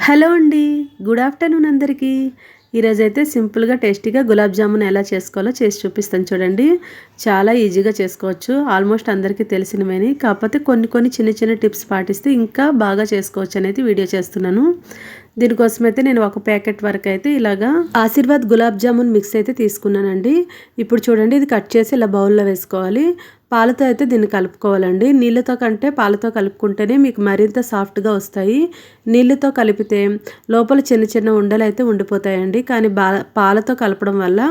Hello అండి, good afternoon అందరికీ. ఈరోజైతే సింపుల్గా టేస్టీగా గులాబ్ జామున్ ఎలా చేసుకోవాలో చేసి చూపిస్తాను చూడండి. చాలా ఈజీగా చేసుకోవచ్చు, ఆల్మోస్ట్ అందరికీ తెలిసినవని. కాకపోతే కొన్ని చిన్న చిన్న టిప్స్ పాటిస్తే ఇంకా బాగా చేసుకోవచ్చు అనేది వీడియో చేస్తున్నాను. దీనికోసమైతే నేను ఒక ప్యాకెట్ వరకు అయితే ఇలాగా ఆశీర్వాద్ గులాబ్ జామున్ మిక్స్ అయితే తీసుకున్నానండి. ఇప్పుడు చూడండి, ఇది కట్ చేసి ఇలా బౌల్లో వేసుకోవాలి. పాలతో అయితే దీన్ని కలుపుకోవాలండి. నీళ్ళతో కంటే పాలతో కలుపుకుంటేనే మీకు మరింత సాఫ్ట్గా వస్తాయి. నీళ్ళతో కలిపితే లోపల చిన్న చిన్న ఉండలు అయితే ఉండిపోతాయండి. కానీ పాలతో కలపడం వల్ల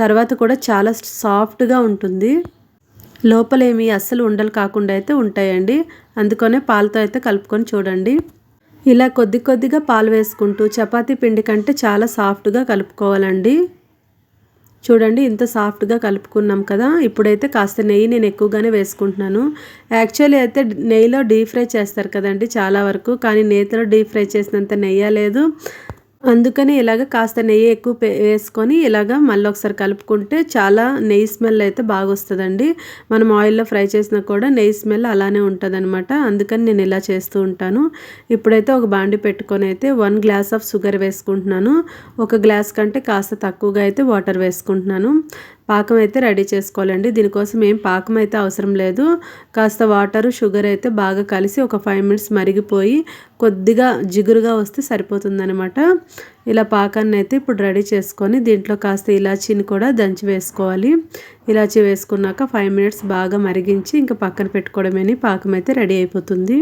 తర్వాత కూడా చాలా సాఫ్ట్గా ఉంటుంది. లోపలేమి అస్సలు ఉండలు కాకుండా అయితే ఉంటాయండి. అందుకనే పాలతో అయితే కలుపుకొని చూడండి. ఇలా కొద్దిగా పాలు వేసుకుంటూ చపాతీ పిండి కంటే చాలా సాఫ్ట్గా కలుపుకోవాలండి. చూడండి, ఇంత సాఫ్ట్గా కలుపుకున్నాం కదా. ఇప్పుడైతే కాస్త నెయ్యి నేను ఎక్కువగానే వేసుకుంటున్నాను. యాక్చువల్లీ అయితే నెయ్యిలో డీప్ ఫ్రై చేస్తారు కదండి చాలా వరకు, కానీ నేతిలో డీప్ ఫ్రై చేసినంత నెయ్యి లేదు. అందుకని ఇలాగ కాస్త నెయ్యి ఎక్కువ వేసుకొని ఇలాగ మళ్ళీ ఒకసారి కలుపుకుంటే చాలా నెయ్యి స్మెల్ అయితే బాగా వస్తుందండి. మనం ఆయిల్లో ఫ్రై చేసినా కూడా నెయ్యి స్మెల్ అలానే ఉంటుంది అనమాట. అందుకని నేను ఇలా చేస్తూ ఉంటాను. ఇప్పుడైతే ఒక బాండి పెట్టుకొని అయితే 1 గ్లాస్ ఆఫ్ షుగర్ వేసుకుంటున్నాను. ఒక గ్లాస్ కంటే కాస్త తక్కువగా అయితే వాటర్ వేసుకుంటున్నాను. పాకం అయితే రెడీ చేసుకోవాలండి. దీనికోసం ఏం పాకం అయితే అవసరం లేదు. కాస్త వాటరు షుగర్ అయితే బాగా కలిసి ఒక 5 మినిట్స్ మరిగిపోయి కొద్దిగా జిగురుగా వస్తే సరిపోతుందనమాట. ఇలా పాకాన్ని అయితే ఇప్పుడు రెడీ చేసుకొని దీంట్లో కాస్త ఇలాచీని కూడా దంచి వేసుకోవాలి. ఇలాచీ వేసుకున్నాక 5 మినిట్స్ బాగా మరిగించి ఇంకా పక్కన పెట్టుకోవడమేని పాకం అయితే రెడీ అయిపోతుంది.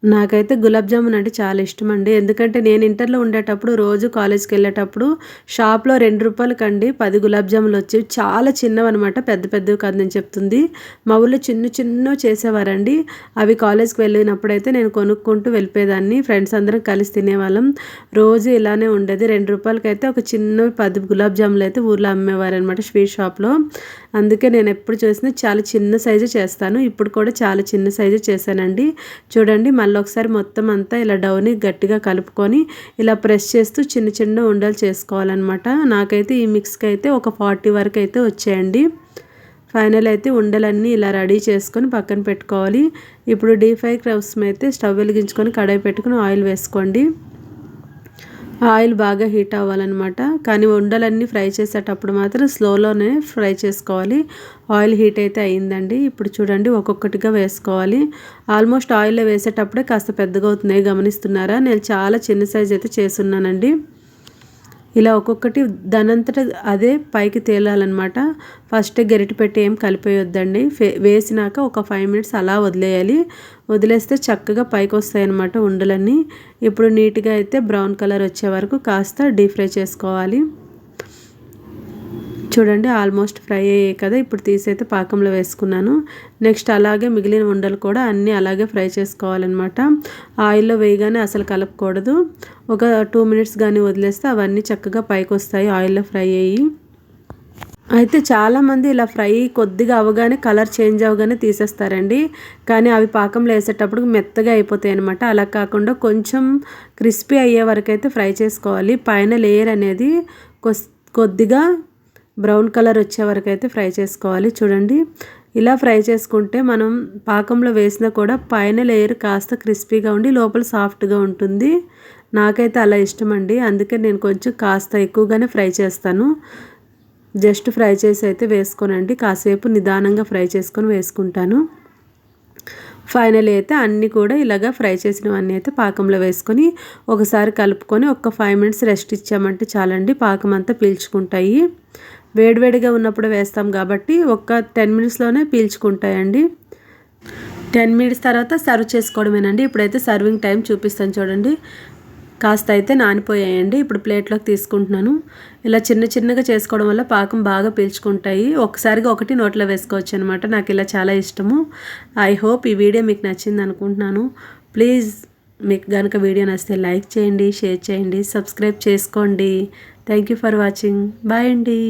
నాకైతే గులాబ్ జామున్ అంటే చాలా ఇష్టం అండి. ఎందుకంటే నేను ఇంటర్లో ఉండేటప్పుడు రోజు కాలేజ్కి వెళ్ళేటప్పుడు షాప్లో 2 రూపాయలకండి 10 గులాబ్ జాములు వచ్చేవి. చాలా చిన్నవన్నమాట, పెద్దవి కాదు నేను చెప్తుంది. మా ఊళ్ళో చిన్న చేసేవారండి. అవి కాలేజ్కి వెళ్ళినప్పుడైతే నేను కొనుక్కుంటూ వెళ్ళిపోయేదాన్ని. ఫ్రెండ్స్ అందరం కలిసి తినేవాళ్ళం. రోజు ఇలానే ఉండేది. 2 రూపాయలకైతే ఒక చిన్న 10 గులాబ్ జాములు అయితే ఊర్లో అమ్మేవారనమాట స్వీట్ షాప్లో. అందుకే నేను ఎప్పుడు చేసినా చాలా చిన్న సైజు చేస్తాను. ఇప్పుడు కూడా చాలా చిన్న సైజు చేశానండి. చూడండి, మళ్ళీ ఒకసారి మొత్తం అంతా ఇలా డౌని గట్టిగా కలుపుకొని ఇలా ప్రెస్ చేస్తూ చిన్న ఉండలు చేసుకోవాలన్నమాట. నాకైతే ఈ మిక్స్కి అయితే ఒక 40 వరకు అయితే వచ్చాయండి. ఫైనల్ అయితే ఉండలన్నీ ఇలా రెడీ చేసుకొని పక్కన పెట్టుకోవాలి. ఇప్పుడు డీప్ ఫ్రై కోసం అయితే స్టవ్ వెలిగించుకొని కడాయి పెట్టుకొని ఆయిల్ వేసుకోండి. ఆయిల్ బాగా హీట్ అవ్వాలన్నమాట. కానీ ఉండలన్నీ ఫ్రై చేసేటప్పుడు మాత్రం స్లోలోనే ఫ్రై చేసుకోవాలి. ఆయిల్ హీట్ అయితే అయిందండి. ఇప్పుడు చూడండి, ఒక్కొక్కటిగా వేసుకోవాలి. ఆల్మోస్ట్ ఆయిల్లో వేసేటప్పుడే కాస్త పెద్దగా అవుతున్నాయి, గమనిస్తున్నారా? నేను చాలా చిన్న సైజ్ అయితే చేస్తున్నానండి. ఇలా ఒక్కొక్కటి దానంతట అదే పైకి తేలాలన్నమాట. ఫస్ట్ గరిటె పెట్టి ఏం కలిపేయొద్దండి. వేసినాక ఒక 5 మినిట్స్ అలా వదిలేయాలి. వదిలేస్తే చక్కగా పైకి వస్తాయన్నమాట ఉండలన్నీ. ఇప్పుడు నీట్గా అయితే బ్రౌన్ కలర్ వచ్చే వరకు కాస్త డీప్ ఫ్రై చేసుకోవాలి. చూడండి, ఆల్మోస్ట్ ఫ్రై అయ్యాయి కదా. ఇప్పుడు తీసైతే పాకంలో వేసుకున్నాను. నెక్స్ట్ అలాగే మిగిలిన ఉండలు కూడా అన్నీ అలాగే ఫ్రై చేసుకోవాలన్నమాట. ఆయిల్లో వేయగానే అసలు కలపకూడదు. ఒక 2 మినిట్స్ కానీ వదిలేస్తే అవన్నీ చక్కగా పైకి వస్తాయి ఆయిల్లో ఫ్రై అయ్యి. అయితే చాలామంది ఇలా ఫ్రై కొద్దిగా అవగానే కలర్ చేంజ్ అవగానే తీసేస్తారండి. కానీ అవి పాకంలో వేసేటప్పుడు మెత్తగా అయిపోతాయి అనమాట. అలా కాకుండా కొంచెం క్రిస్పీ అయ్యే వరకు అయితే ఫ్రై చేసుకోవాలి. పైన లేయర్ అనేది కొద్దిగా బ్రౌన్ కలర్ వచ్చే వరకు అయితే ఫ్రై చేసుకోవాలి. చూడండి, ఇలా ఫ్రై చేసుకుంటే మనం పాకంలో వేసినా కూడా పైన లేయర్ కాస్త క్రిస్పీగా ఉండి లోపల సాఫ్ట్గా ఉంటుంది. నాకైతే అలా ఇష్టం అండి. అందుకే నేను కొంచెం కాస్త ఎక్కువగానే ఫ్రై చేస్తాను. జస్ట్ ఫ్రై చేసి అయితే వేసుకోనండి, కాసేపు నిదానంగా ఫ్రై చేసుకొని వేసుకుంటాను. ఫైనల్ అయితే అన్నీ కూడా ఇలాగ ఫ్రై చేసినవన్నీ అయితే పాకంలో వేసుకొని ఒకసారి కలుపుకొని ఒక 5 మినిట్స్ రెస్ట్ ఇచ్చామంటే చాలండి. పాకం అంతా పీల్చుకుంటాయి. వేడివేడిగా ఉన్నప్పుడు వేస్తాం కాబట్టి ఒక 10 మినిట్స్లోనే పీల్చుకుంటాయండి. 10 మినిట్స్ తర్వాత సర్వ్ చేసుకోవడమేనండి. ఇప్పుడైతే సర్వింగ్ టైం చూపిస్తాను చూడండి. కాస్త అయితే నానిపోయాయండి. ఇప్పుడు ప్లేట్లోకి తీసుకుంటున్నాను. ఇలా చిన్నగా చేసుకోవడం వల్ల పాకం బాగా పీల్చుకుంటాయి. ఒకసారిగా ఒకటి నోట్లో వేసుకోవచ్చు అనమాట. నాకు ఇలా చాలా ఇష్టము. ఐ హోప్ ఈ వీడియో మీకు నచ్చింది అనుకుంటున్నాను. ప్లీజ్ మీకు కనుక వీడియో నచ్చితే లైక్ చేయండి, షేర్ చేయండి, సబ్స్క్రైబ్ చేసుకోండి. Thank you for watching. Bye అండి.